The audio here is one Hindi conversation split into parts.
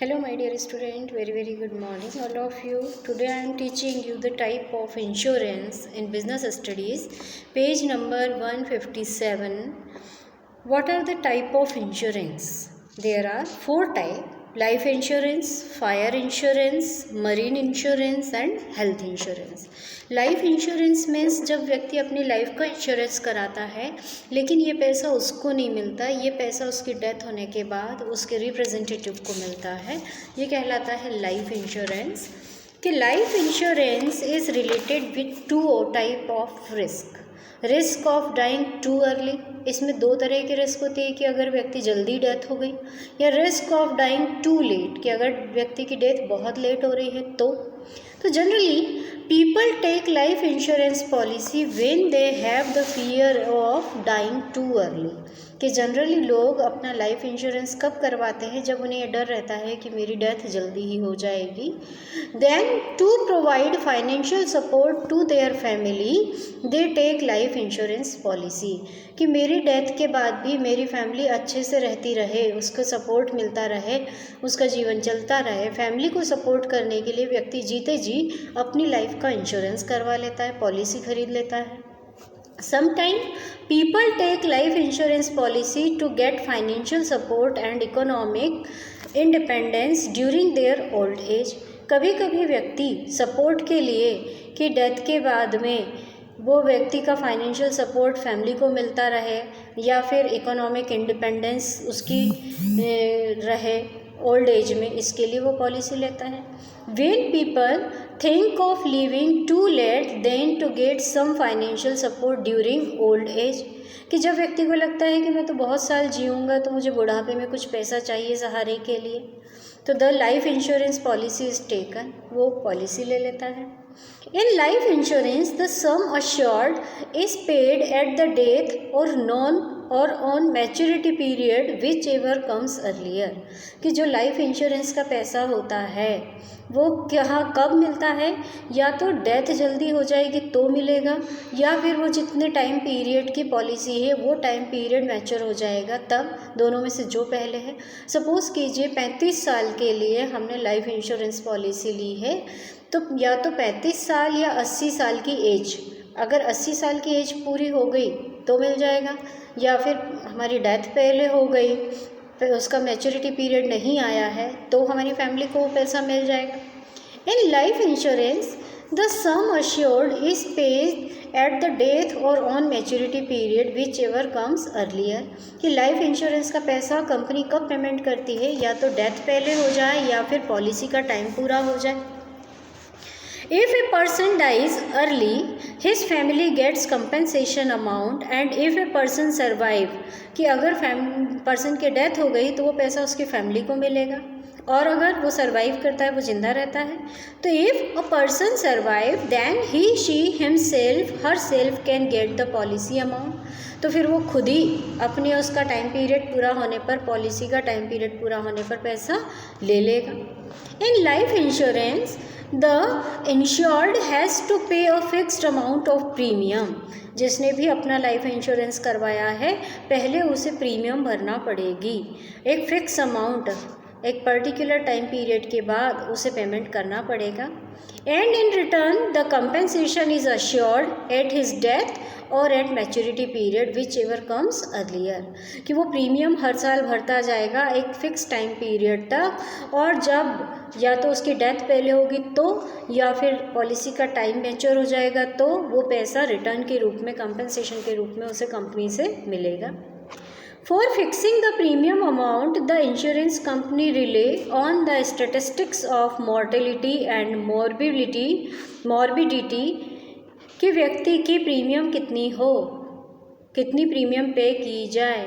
Hello my dear student, very good morning all of you. Today I am teaching you the type of insurance in business studies, page number 157. What are the type of insurance? There are 4 types: life insurance, fire insurance, marine insurance and health insurance. Life insurance means जब व्यक्ति अपनी लाइफ का इंश्योरेंस कराता है लेकिन ये पैसा उसको नहीं मिलता, ये पैसा उसकी डेथ होने के बाद उसके रिप्रेजेंटेटिव को मिलता है, ये कहलाता है लाइफ इंश्योरेंस। कि life insurance is related with 2 type of risk of dying too early. इसमें 2 तरह की रिस्क होती है कि अगर व्यक्ति जल्दी डेथ हो गई, या risk of dying too late कि अगर व्यक्ति की डेथ बहुत लेट हो रही है तो generally people take life insurance policy when they have the fear of dying too early. कि जनरली लोग अपना लाइफ इंश्योरेंस कब करवाते हैं? जब उन्हें ये डर रहता है कि मेरी डेथ जल्दी ही हो जाएगी। Then to provide financial support to their family they take life insurance policy. कि मेरी डेथ के बाद भी मेरी फैमिली अच्छे से रहती रहे, उसको सपोर्ट मिलता रहे, उसका जीवन चलता रहे। फैमिली को सपोर्ट करने के लिए व्यक्ति जीते जी अपनी लाइफ का इंश्योरेंस करवा लेता है, पॉलिसी खरीद लेता है। Sometimes people take life insurance policy to get financial support and economic independence during their old age. कभी कभी व्यक्ति सपोर्ट के लिए कि डेथ के बाद में वो व्यक्ति का फाइनेंशियल सपोर्ट फैमिली को मिलता रहे या फिर इकोनॉमिक इंडिपेंडेंस उसकी रहे ओल्ड एज में, इसके लिए वो पॉलिसी लेता है। When people think of living too late then to get some financial support during old age, कि जब व्यक्ति को लगता है कि मैं तो बहुत साल जीऊँगा तो मुझे बुढ़ापे में कुछ पैसा चाहिए सहारे के लिए, तो the life insurance policy is taken, वो पॉलिसी ले लेता है। इन life insurance the sum assured is paid at the death और नॉन और on maturity period whichever comes earlier. कि जो लाइफ इंश्योरेंस का पैसा होता है वो कब मिलता है? या तो डेथ जल्दी हो जाएगी तो मिलेगा, या फिर वो जितने टाइम पीरियड की पॉलिसी है वो टाइम पीरियड मैच्योर हो जाएगा तब, दोनों में से जो पहले है। सपोज़ कीजिए 35 साल के लिए हमने लाइफ इंश्योरेंस पॉलिसी ली है, तो या तो 35 साल या 80 साल की एज, अगर 80 साल की एज पूरी हो गई तो मिल जाएगा, या फिर हमारी डेथ पहले हो गई फिर उसका मैच्योरिटी पीरियड नहीं आया है तो हमारी फैमिली को वो पैसा मिल जाएगा। In life insurance the sum assured is paid at the death or on maturity period whichever comes earlier. कि लाइफ इंश्योरेंस का पैसा कंपनी कब पेमेंट करती है? या तो डेथ पहले हो जाए या फिर पॉलिसी का टाइम पूरा हो जाए। If a person dies early, his family gets compensation amount and if a person survive, कि अगर पर्सन की डेथ हो गई तो वो पैसा उसकी फैमिली को मिलेगा, और अगर वो सर्वाइव करता है, वो जिंदा रहता है, तो if a person survive then he she himself herself can get the policy amount. तो फिर वो खुद ही अपने उसका टाइम पीरियड पूरा होने पर, पॉलिसी का टाइम पीरियड पूरा होने पर पैसा ले लेगा। In life insurance the insured has to pay a fixed amount of premium. जिसने भी अपना लाइफ इंश्योरेंस करवाया है पहले उसे प्रीमियम भरना पड़ेगी, एक फिक्स अमाउंट, एक पर्टिकुलर टाइम पीरियड के बाद उसे पेमेंट करना पड़ेगा। And in return the compensation is assured at his death or at maturity period whichever comes earlier. कि वो प्रीमियम हर साल भरता जाएगा एक फ़िक्स टाइम पीरियड तक, और जब या तो उसकी डेथ पहले होगी तो, या फिर पॉलिसी का टाइम मैच्योर हो जाएगा तो वो पैसा रिटर्न के रूप में, कंपेंसेशन के रूप में उसे कंपनी से मिलेगा। For fixing the premium amount, the insurance company rely on the statistics of mortality and morbidity कि व्यक्ति की प्रीमियम कितनी हो, कितनी प्रीमियम पे की जाए,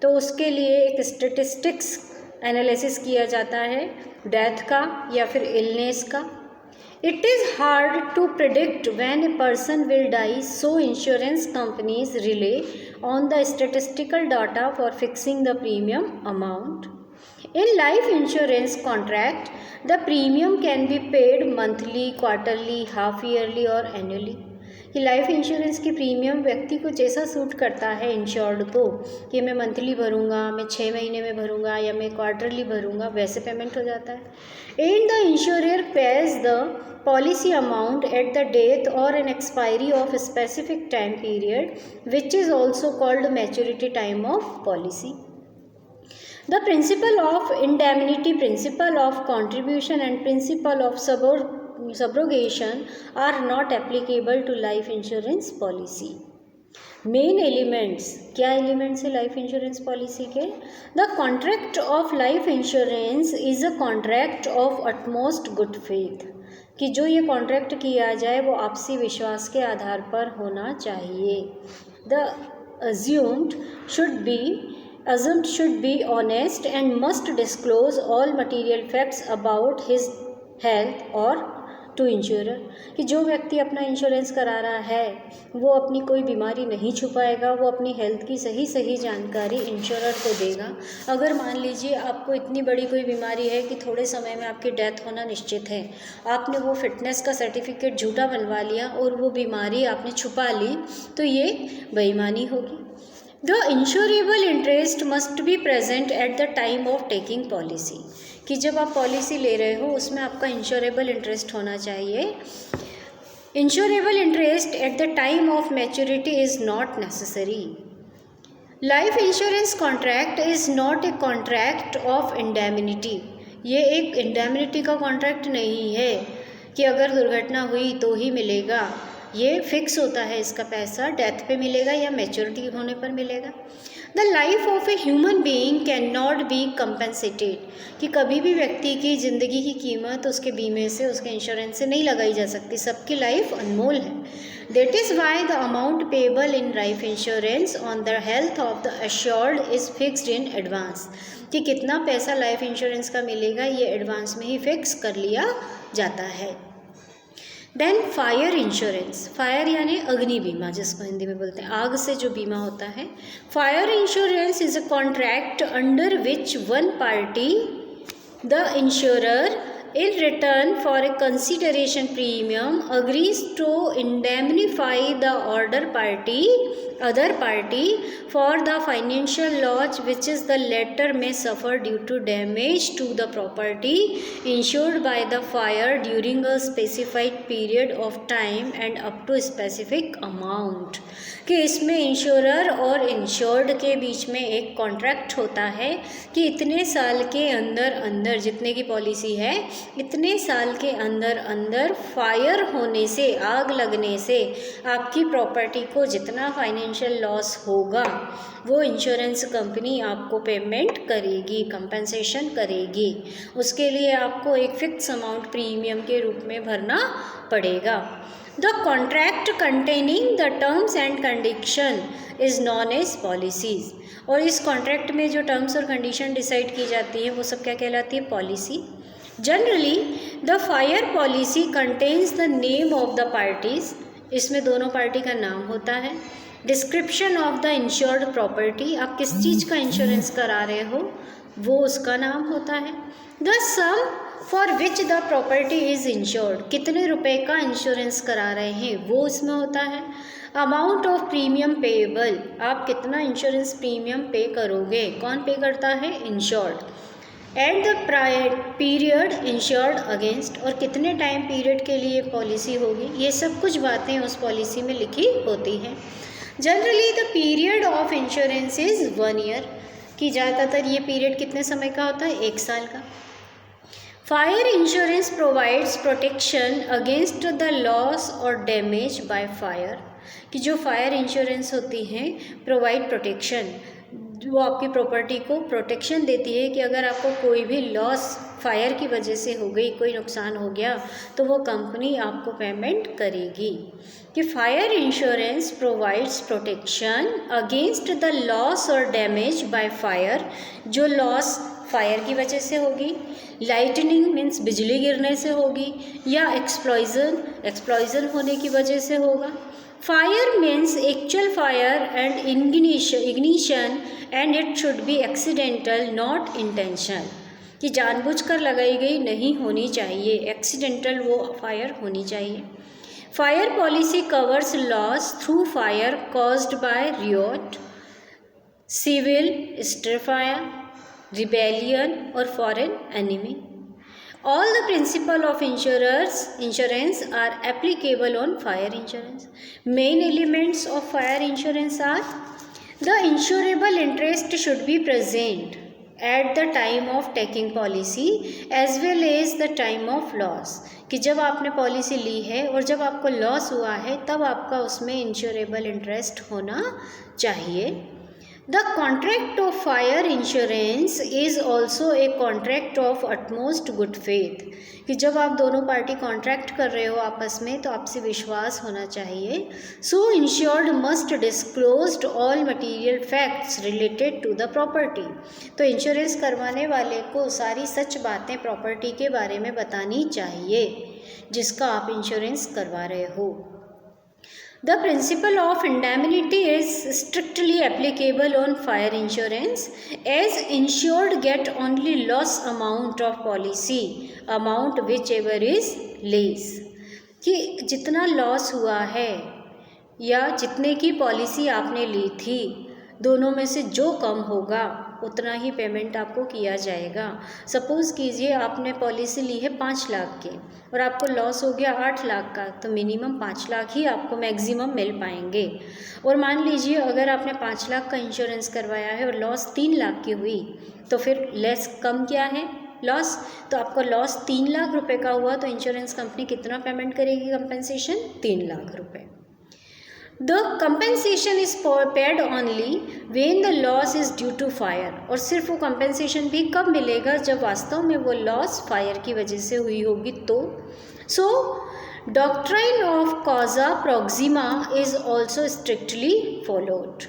तो उसके लिए एक स्टेटिस्टिक्स एनालिसिस किया जाता है डेथ का या फिर इलनेस का। It is hard to predict when a person will die, so insurance companies rely on the statistical data for fixing the premium amount. In life insurance contract, the premium can be paid monthly, quarterly, half yearly or annually. कि लाइफ इंश्योरेंस की प्रीमियम व्यक्ति को जैसा सूट करता है इंश्योर्ड को, कि मैं मंथली भरूंगा, मैं 6 महीने में भरूंगा या मैं क्वार्टरली भरूंगा, वैसे पेमेंट हो जाता है। And the ensure page the policy amount at the death or an expiry of a specific time period, which is also called maturity time of policy. The principle of indemnity, principle of contribution and principle of subrogation are not applicable to life insurance policy. Main elements, क्या एलिमेंट्स है लाइफ इंश्योरेंस पॉलिसी के? The contract of life insurance is a contract of utmost good faith, कि जो ये कॉन्ट्रैक्ट किया जाए वो आपसी विश्वास के आधार पर होना चाहिए। The assumed should be honest and must disclose all material facts about his health और टू इंश्योरर, कि जो व्यक्ति अपना इंश्योरेंस करा रहा है वो अपनी कोई बीमारी नहीं छुपाएगा, वो अपनी हेल्थ की सही जानकारी इंश्योरर को देगा। अगर मान लीजिए आपको इतनी बड़ी कोई बीमारी है कि थोड़े समय में आपकी डेथ होना निश्चित है, आपने वो फिटनेस का सर्टिफिकेट झूठा बनवा लिया और वो बीमारी आपने छुपा ली, तो ये बेईमानी होगी। The insurable interest must be present at the time of taking policy, कि जब आप पॉलिसी ले रहे हो उसमें आपका इंश्योरेबल इंटरेस्ट होना चाहिए। Insurable interest at the time of maturity is not necessary. Life insurance contract is not a contract of indemnity, ये एक इंडेमिनिटी का कॉन्ट्रैक्ट नहीं है कि अगर दुर्घटना हुई तो ही मिलेगा, ये फिक्स होता है, इसका पैसा डेथ पे मिलेगा या मैच्योरिटी होने पर मिलेगा। The life of a human being can not be compensated, कि कभी भी व्यक्ति की ज़िंदगी की कीमत उसके बीमे से, उसके इंश्योरेंस से नहीं लगाई जा सकती, सबकी लाइफ अनमोल है। That is why the amount payable in life insurance on the health of the assured is fixed in advance, कि कितना पैसा लाइफ इंश्योरेंस का मिलेगा ये एडवांस में ही फिक्स कर लिया जाता है। देन फायर इंश्योरेंस, फायर यानी अग्नि बीमा, जिसको हिंदी में बोलते हैं आग से जो बीमा होता है। Fire insurance is a contract under which one party, the insurer, in return for a consideration premium agrees to indemnify the other party for the financial loss which is the latter may suffer due to damage to the property insured by the fire during a specified period of time and up to a specific amount, कि इसमें इंश्योरर और इंश्योर्ड के बीच में एक कॉन्ट्रैक्ट होता है कि इतने साल के अंदर जितने की पॉलिसी है, इतने साल के अंदर फायर होने से, आग लगने से आपकी प्रॉपर्टी को जितना फाइनेंशियल लॉस होगा वो इंश्योरेंस कंपनी आपको पेमेंट करेगी, कंपनसेशन करेगी। उसके लिए आपको एक फिक्स अमाउंट प्रीमियम के रूप में भरना पड़ेगा। The contract containing the terms and condition is known as policies, और इस कॉन्ट्रैक्ट में जो टर्म्स और कंडीशन डिसाइड की जाती हैं वो सब क्या कहलाती है? Policy. Generally the fire policy contains the name of the parties, इसमें दोनों पार्टी का नाम होता है। Description of the insured property, आप किस चीज़ का इंश्योरेंस करा रहे हो वो उसका नाम होता है। The sum for which the property is insured, कितने रुपए का इंश्योरेंस करा रहे हैं वो इसमें होता है। अमाउंट ऑफ प्रीमियम पेएबल, आप कितना इंश्योरेंस प्रीमियम पे करोगे, कौन पे करता है? Insured. At the period insured against, और कितने टाइम पीरियड के लिए पॉलिसी होगी, ये सब कुछ बातें उस पॉलिसी में लिखी होती हैं। Generally the period of insurance is 1 year, कि ज़्यादातर ये पीरियड कितने समय का होता है? 1 साल का। Fire insurance provides protection against the loss और डैमेज बाय फायर, कि जो फायर इंश्योरेंस होती हैं प्रोवाइड प्रोटेक्शन, वो आपकी प्रॉपर्टी को प्रोटेक्शन देती है कि अगर आपको कोई भी लॉस फायर की वजह से हो गई, कोई नुकसान हो गया, तो वो कंपनी आपको पेमेंट करेगी। कि fire insurance provides protection against the loss और डैमेज बाय फायर, जो लॉस फायर की वजह से होगी, लाइटनिंग मीन्स बिजली गिरने से होगी, या एक्सप्लोजन होने की वजह से होगा। Fire means actual fire and ignition and it should be accidental not intentional, कि जानबूझकर लगाई गई नहीं होनी चाहिए, एक्सीडेंटल वो फायर होनी चाहिए। Fire policy covers loss through fire caused by riot, civil, street fire, rebellion or foreign enemy. All the principles of insurance are applicable on fire insurance. Main elements of fire insurance are: the insurable interest should be present at the time of taking policy as well as the time of loss. कि जब आपने पॉलिसी ली है और जब आपको लॉस हुआ है तब आपका उसमें इंश्योरेबल इंटरेस्ट होना चाहिए. The contract of fire insurance is also a contract of utmost good faith. कि जब आप दोनों पार्टी कॉन्ट्रैक्ट कर रहे हो आपस में तो आपसे विश्वास होना चाहिए. So insured must disclose all material facts related to the property. तो इंश्योरेंस करवाने वाले को सारी सच बातें प्रॉपर्टी के बारे में बतानी चाहिए जिसका आप इंश्योरेंस करवा रहे हो. The principle of indemnity is strictly applicable on fire insurance as insured get only loss amount of policy amount whichever is less. कि जितना लॉस हुआ है या जितने की पॉलिसी आपने ली थी दोनों में से जो कम होगा उतना ही पेमेंट आपको किया जाएगा. सपोज़ कीजिए आपने पॉलिसी ली है 5 लाख की और आपको लॉस हो गया 8 लाख का, तो मिनिमम 5 लाख ही आपको मैक्सिमम मिल पाएंगे. और मान लीजिए अगर आपने 5 लाख का इंश्योरेंस करवाया है और लॉस 3 लाख की हुई तो फिर लेस कम क्या है लॉस, तो आपको लॉस 3 लाख रुपए का हुआ तो इंश्योरेंस कंपनी कितना पेमेंट करेगी कंपनसेशन? 3 लाख रुपए. The compensation is paid only when the loss is due to fire. और सिर्फ वो compensation भी कब मिलेगा? जब वास्तव में वो लॉस फायर की वजह से हुई होगी तो. So doctrine of causa proxima is also strictly followed.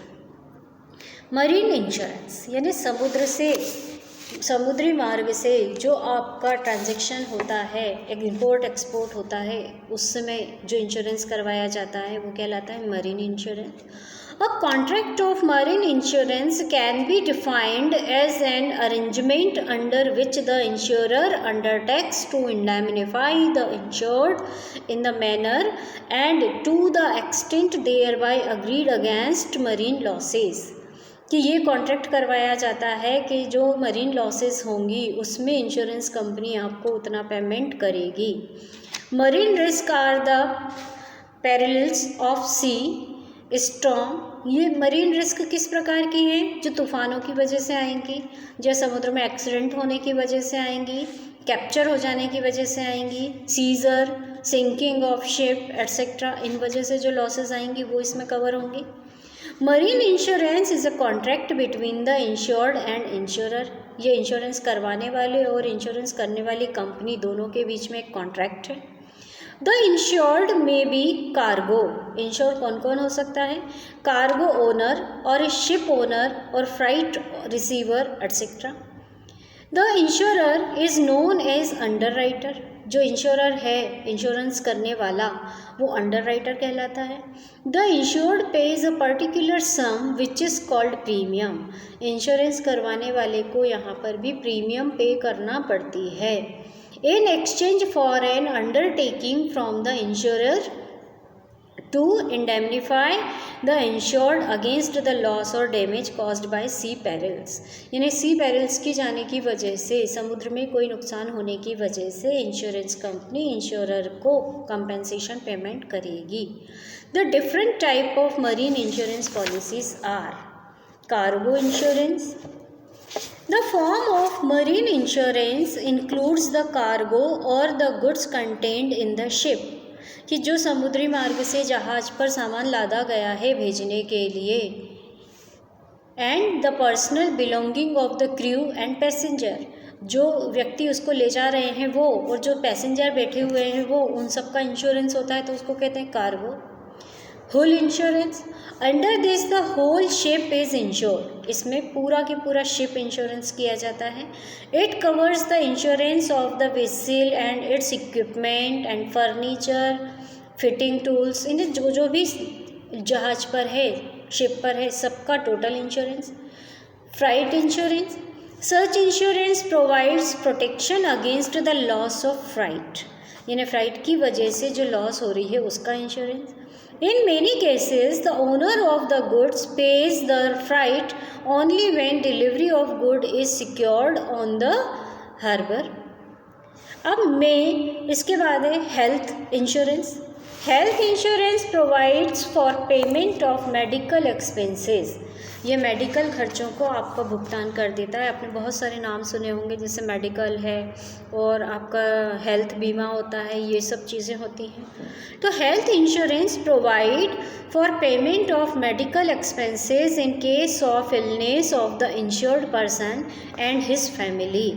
Marine insurance यानी समुद्री मार्ग से जो आपका ट्रांजैक्शन होता है, एक इंपोर्ट एक्सपोर्ट होता है, उस समय जो इंश्योरेंस करवाया जाता है वो कहलाता है marine insurance. A contract of marine insurance can be defined as an arrangement under which the insurer undertakes to indemnify the insured in the manner and to the extent thereby agreed against marine losses. कि ये कॉन्ट्रैक्ट करवाया जाता है कि जो मरीन लॉसेस होंगी उसमें इंश्योरेंस कंपनी आपको उतना पेमेंट करेगी. Marine risk are the perils of sea storm. ये मरीन रिस्क किस प्रकार की हैं? जो तूफ़ानों की वजह से आएंगी, जो समुद्र में एक्सीडेंट होने की वजह से आएंगी, कैप्चर हो जाने की वजह से आएंगी, seizure, sinking of ship etcetera, इन वजह से जो लॉसेस आएंगी वो इसमें कवर होंगी. Marine insurance is a contract between the insured and insurer. ये इंश्योरेंस करवाने वाले और इंश्योरेंस करने वाली कंपनी दोनों के बीच में एक कॉन्ट्रैक्ट है. The insured may be cargo. Insured कौन कौन हो सकता है? कार्गो ओनर और शिप ओनर और freight receiver etcetera. The insurer is known as underwriter. जो इंश्योरर है इंश्योरेंस करने वाला वो अंडर राइटर कहलाता है. The insured pays a particular sum which is called premium. Insurance करवाने वाले को यहाँ पर भी प्रीमियम पे करना पड़ती है in exchange for an undertaking from the insurer to indemnify the insured against the loss or damage caused by sea perils. यानी सी पेरिल्स की जाने की वजह से, समुद्र में कोई नुकसान होने की वजह से इंश्योरेंस कंपनी इंश्योरर को कंपेंसेशन पेमेंट करेगी. The different type of marine insurance policies are cargo insurance. The form of marine insurance includes the cargo or the goods contained in the ship. कि जो समुद्री मार्ग से जहाज़ पर सामान लादा गया है भेजने के लिए, and the personal belonging of the crew and passenger. जो व्यक्ति उसको ले जा रहे हैं वो और जो पैसेंजर बैठे हुए हैं वो, उन सब का इंश्योरेंस होता है तो उसको कहते हैं cargo. Hull insurance. Under this the whole ship is insured. इसमें पूरा की पूरा शिप इंश्योरेंस किया जाता है. It covers the insurance of the vessel and its equipment and furniture, fitting tools. इन्हें जो जो भी जहाज पर है, शिप पर है, सबका total insurance. Freight insurance. Such insurance provides protection against the loss of freight. यानी फ्लाइट की वजह से जो लॉस हो रही है उसका insurance. In many cases the owner of the goods pays the freight only when delivery of good is secured on the harbour. अब में इसके बाद है health insurance. Health insurance provides for payment of medical expenses. ये मेडिकल खर्चों को आपका भुगतान कर देता है। आपने बहुत सारे नाम सुने होंगे, जैसे मेडिकल है और आपका हेल्थ बीमा होता है, ये सब चीज़ें होती हैं। तो health insurance provide for payment of medical expenses in case of illness of the insured person and his family.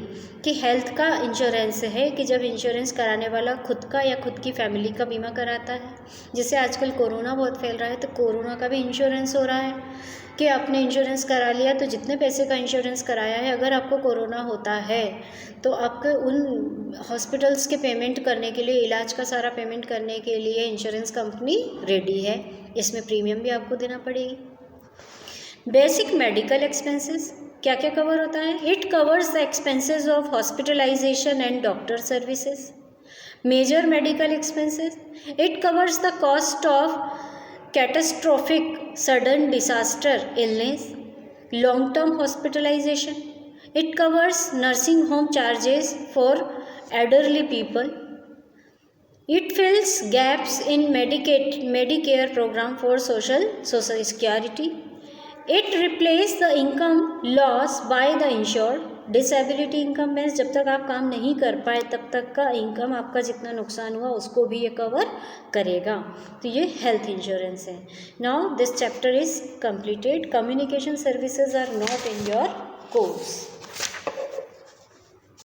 कि हेल्थ का इंश्योरेंस है कि जब इंश्योरेंस कराने वाला खुद का या खुद की फैमिली का बीमा कराता है। जैसे आजकल कोरोना बहुत फैल रहा है, तो कोरोना का भी इंश्योरेंस हो रहा है कि आपने इंश्योरेंस करा लिया तो जितने पैसे का इंश्योरेंस कराया है, अगर आपको कोरोना होता है तो आपके उन हॉस्पिटल्स के पेमेंट करने के लिए, इलाज का सारा पेमेंट करने के लिए इंश्योरेंस कंपनी रेडी है। इसमें प्रीमियम भी आपको देना पड़ेगी। बेसिक मेडिकल एक्सपेंसेस क्या क्या कवर होता है? It covers the expenses of hospitalisation and doctor services. Major medical expenses, it covers the cost of catastrophic sudden disaster illness, long term hospitalization. It covers nursing home charges for elderly people. It fills gaps in Medicare program for social security. It replaces the income loss by the insured. Disability income means जब तक आप काम नहीं कर पाए तब तक का इनकम, आपका जितना नुकसान हुआ उसको भी ये कवर करेगा। तो ये हेल्थ इंश्योरेंस है। Now this chapter is completed. Communication services are not in your course.